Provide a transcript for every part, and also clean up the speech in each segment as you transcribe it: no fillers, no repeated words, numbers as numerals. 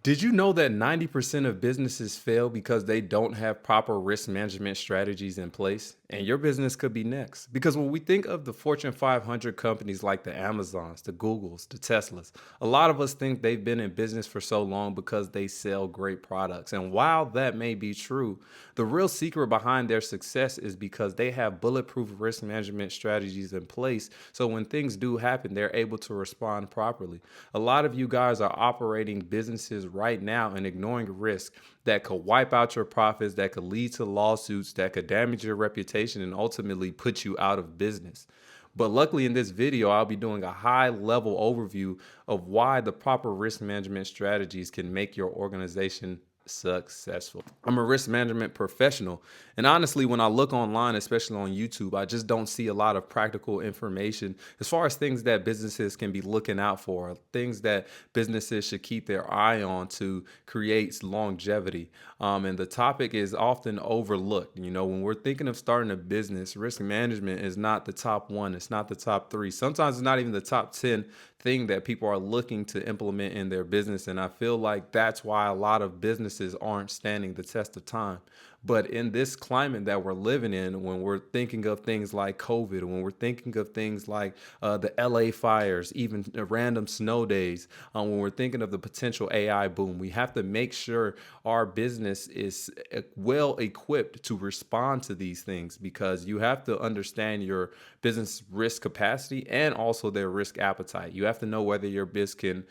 Did you know that 90% of businesses fail because they don't have proper risk management strategies in place? And your business could be next. Because when we think of the Fortune 500 companies like the Amazons, the Googles, the Teslas, a lot of us think they've been in business for so long because they sell great products. And while that may be true, the real secret behind their success is because they have bulletproof risk management strategies in place. So when things do happen, they're able to respond properly. A lot of you guys are operating businesses right now and ignoring risk that could wipe out your profits, that could lead to lawsuits, that could damage your reputation and ultimately put you out of business. But luckily, in this video, I'll be doing a high level overview of why the proper risk management strategies can make your organization successful. I'm a risk management professional. And honestly, when I look online, especially on YouTube, I just don't see a lot of practical information as far as things that businesses can be looking out for, things that businesses should keep their eye on to create longevity. And the topic is often overlooked. You know, when we're thinking of starting a business, risk management is not the top one, it's not the top three. Sometimes it's not even the top 10 thing that people are looking to implement in their business. And I feel like that's why a lot of businesses aren't standing the test of time. But in this climate that we're living in, when we're thinking of things like COVID, when we're thinking of things like the LA fires, even random snow days, when we're thinking of the potential AI boom, we have to make sure our business is well equipped to respond to these things, because you have to understand your business risk capacity and also their risk appetite. You have to know whether your business, can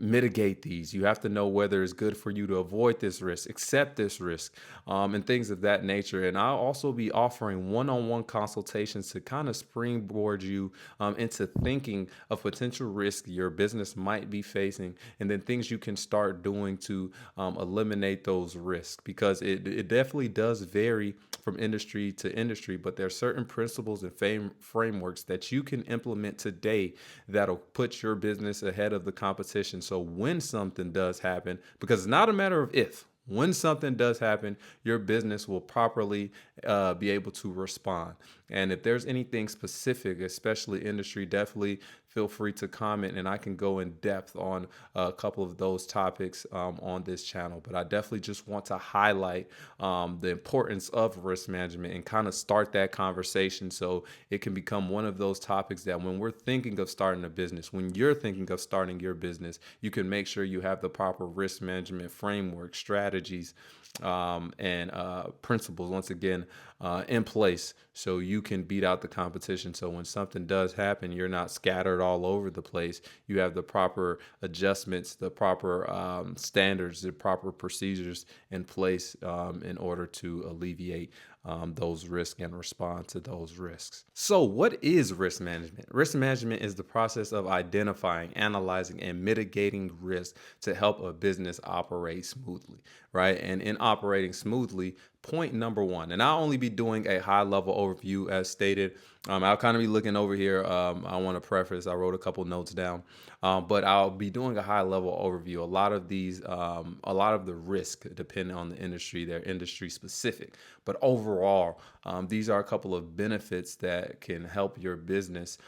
mitigate these. You have to know whether it's good for you to avoid this risk, accept this risk, and things of that nature. And I'll also be offering one-on-one consultations to kind of springboard you into thinking of potential risk your business might be facing, and then things you can start doing to eliminate those risks, because it definitely does vary from industry to industry, but there are certain principles and frameworks that you can implement today that'll put your business ahead of the competition. So when something does happen, because it's not a matter of if, when something does happen, your business will properly be able to respond. And if there's anything specific, especially industry, definitely feel free to comment, and I can go in depth on a couple of those topics on this channel. But I definitely just want to highlight the importance of risk management and kind of start that conversation, so it can become one of those topics that when we're thinking of starting a business, when you're thinking of starting your business, you can make sure you have the proper risk management framework, strategies, and principles, once again, in place, so you can beat out the competition. So when something does happen, you're not scattered all over the place. You have the proper adjustments, the proper standards, the proper procedures in place in order to alleviate those risks and respond to those risks. So what is risk management? Risk management is the process of identifying, analyzing, and mitigating risk to help a business operate smoothly, right? And in operating smoothly, point number one, and I'll only be doing a high level overview as stated. I'll kind of be looking over here. I want to preface, I wrote a couple notes down, but I'll be doing a high level overview. A lot of the risk, depending on the industry, they're industry specific. But overall, these are a couple of benefits that can help your business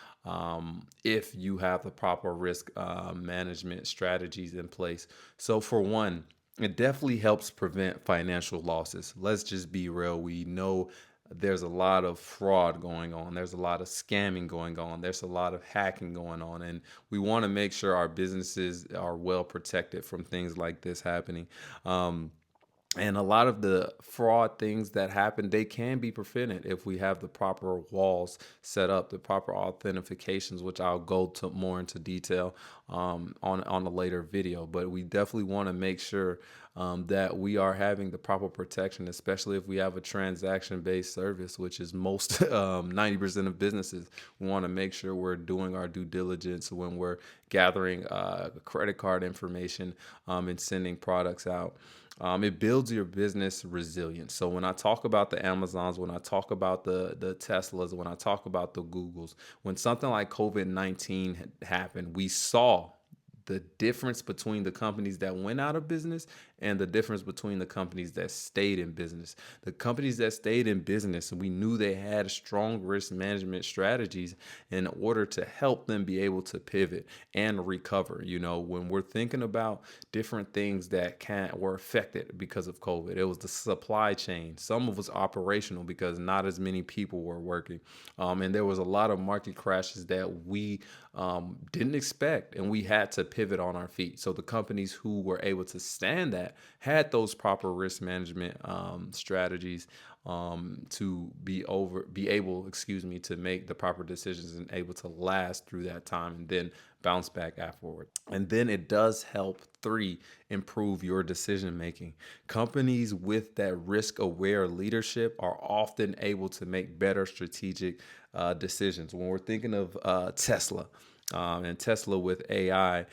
if you have the proper risk management strategies in place. So for one, it definitely helps prevent financial losses. Let's just be real. We know there's a lot of fraud going on. There's a lot of scamming going on. There's a lot of hacking going on. And we want to make sure our businesses are well protected from things like this happening. And a lot of the fraud things that happen, they can be prevented if we have the proper walls set up, the proper authentications, which I'll go to more into detail on a later video. But we definitely want to make sure that we are having the proper protection, especially if we have a transaction-based service, which is most 90% of businesses. We want to make sure we're doing our due diligence when we're gathering credit card information and sending products out. It builds your business resilience. So when I talk about the Amazons, when I talk about the Teslas, when I talk about the Googles, when something like COVID-19 happened, we saw the difference between the companies that went out of business and the difference between the companies that stayed in business. The companies that stayed in business, we knew they had strong risk management strategies in order to help them be able to pivot and recover. When we're thinking about different things that were affected because of COVID, it was the supply chain. Some of it was operational because not as many people were working. And there was a lot of market crashes that we didn't expect, and we had to pivot on our feet. So the companies who were able to stand that had those proper risk management strategies to be able, to make the proper decisions and able to last through that time and then bounce back afterward. And then it does help, three, improve your decision making. Companies with that risk aware leadership are often able to make better strategic decisions. When we're thinking of Tesla, and Tesla with AI,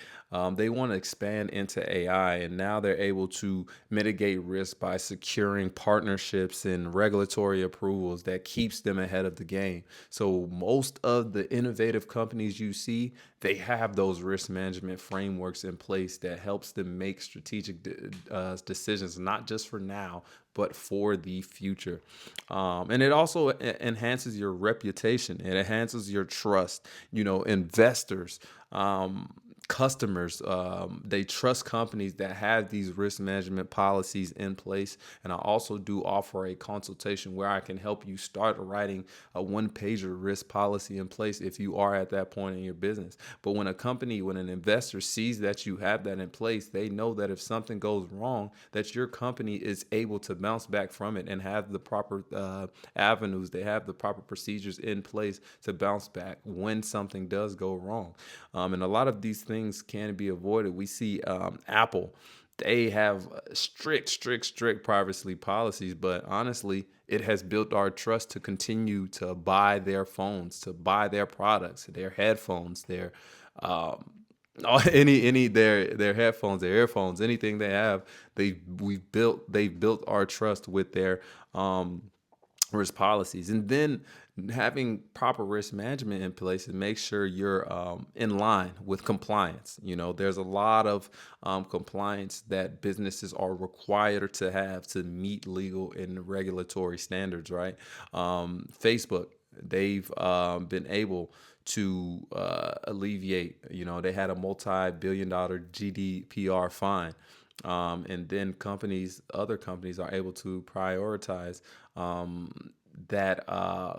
they want to expand into AI, and now they're able to mitigate risk by securing partnerships and regulatory approvals that keeps them ahead of the game. So most of the innovative companies you see, they have those risk management frameworks in place that helps them make strategic decisions, not just for now, but for the future. And it also enhances your reputation. It enhances your trust. Investors, customers, they trust companies that have these risk management policies in place. And I also do offer a consultation where I can help you start writing a one-pager risk policy in place if you are at that point in your business. But when an investor sees that you have that in place, they know that if something goes wrong, that your company is able to bounce back from it and have the proper avenues, they have the proper procedures in place to bounce back when something does go wrong. And a lot of these things can be avoided. We see Apple, they have strict privacy policies, but honestly, it has built our trust to continue to buy their phones, to buy their products, their headphones, their their headphones, their earphones, anything they have. They've built our trust with their risk policies. And then having proper risk management in place and make sure you're in line with compliance. There's a lot of compliance that businesses are required to have to meet legal and regulatory standards, right? Facebook, they've been able to alleviate, they had a multi-billion-dollar GDPR fine. And then other companies are able to prioritize that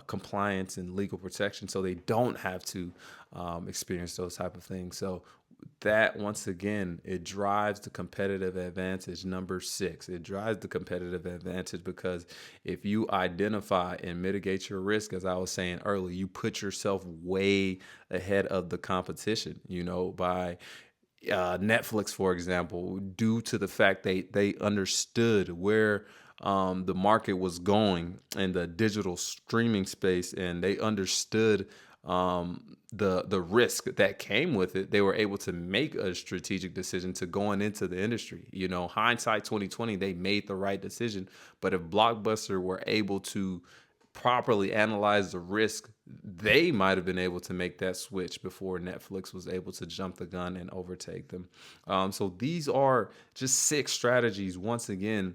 compliance and legal protection, so they don't have to experience those type of things. So that, once again, it drives the competitive advantage. Number 6, it drives the competitive advantage because if you identify and mitigate your risk, as I was saying earlier, you put yourself way ahead of the competition, by Netflix, for example, due to the fact they understood where the market was going in the digital streaming space, and they understood the risk that came with it. They were able to make a strategic decision to going into the industry. Hindsight 2020, they made the right decision. But if Blockbuster were able to properly analyze the risk, they might have been able to make that switch before Netflix was able to jump the gun and overtake them. So these are just 6 strategies, once again,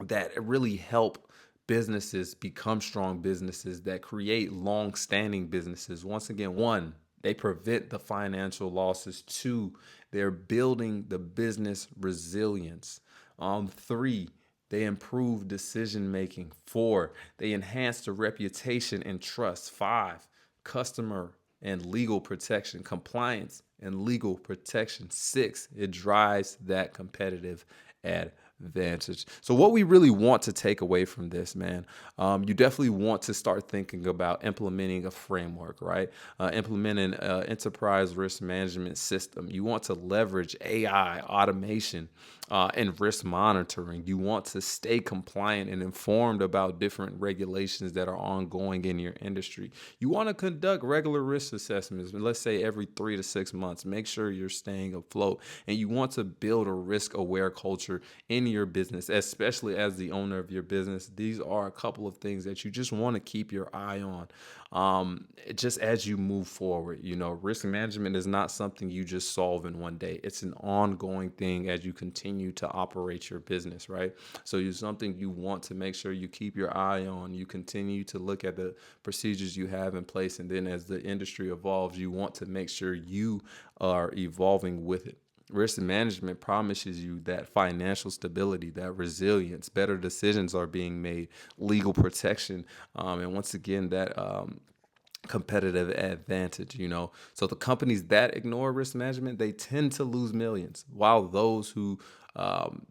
that really help businesses become strong businesses, that create long-standing businesses. Once again, 1, they prevent the financial losses. 2, they're building the business resilience. 3, they improve decision making. 4, they enhance the reputation and trust. 5, customer and legal protection, compliance and legal protection. 6, it drives that competitive advantage. So what we really want to take away from this, man, you definitely want to start thinking about implementing a framework, right? Implementing an enterprise risk management system. You want to leverage AI, automation, and risk monitoring. You want to stay compliant and informed about different regulations that are ongoing in your industry. You want to conduct regular risk assessments, let's say every 3 to 6 months. Make sure you're staying afloat, and you want to build a risk-aware culture in your business, especially as the owner of your business. These are a couple of things that you just want to keep your eye on. just as you move forward. Risk management is not something you just solve in one day. It's an ongoing thing as you continue to operate your business, right? So it's something you want to make sure you keep your eye on. You continue to look at the procedures you have in place, and then as the industry evolves, you want to make sure you are evolving with it. Risk management promises you that financial stability, that resilience, better decisions are being made, legal protection, and once again, that competitive advantage. So the companies that ignore risk management, they tend to lose millions, while those who um,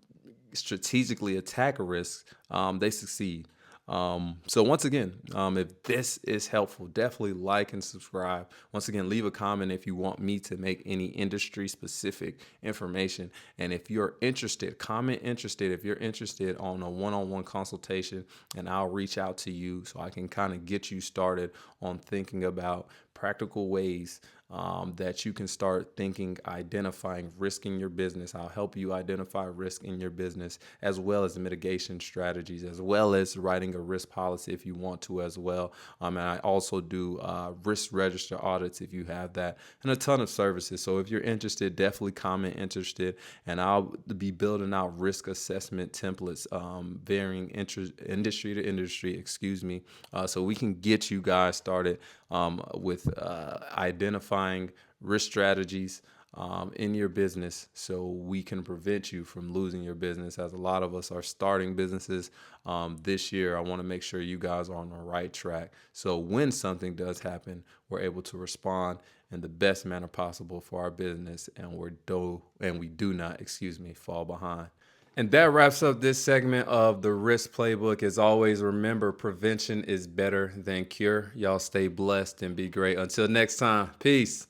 strategically attack a risk, they succeed. So once again, if this is helpful, definitely like and subscribe. Once again, leave a comment if you want me to make any industry specific information. And if you're interested, comment interested if you're interested on a one-on-one consultation, and I'll reach out to you so I can kind of get you started on thinking about practical ways that you can start thinking, identifying risk in your business. I'll help you identify risk in your business, as well as mitigation strategies, as well as writing a risk policy if you want to as well. And I also do risk register audits if you have that, and a ton of services. So if you're interested, definitely comment interested, and I'll be building out risk assessment templates, varying industry to industry, so we can get you guys started with identifying risk strategies in your business, so we can prevent you from losing your business. As a lot of us are starting businesses this year, I want to make sure you guys are on the right track. So when something does happen, we're able to respond in the best manner possible for our business, and we do not, fall behind. And that wraps up this segment of the Risk Playbook. As always, remember, prevention is better than cure. Y'all stay blessed and be great. Until next time, peace.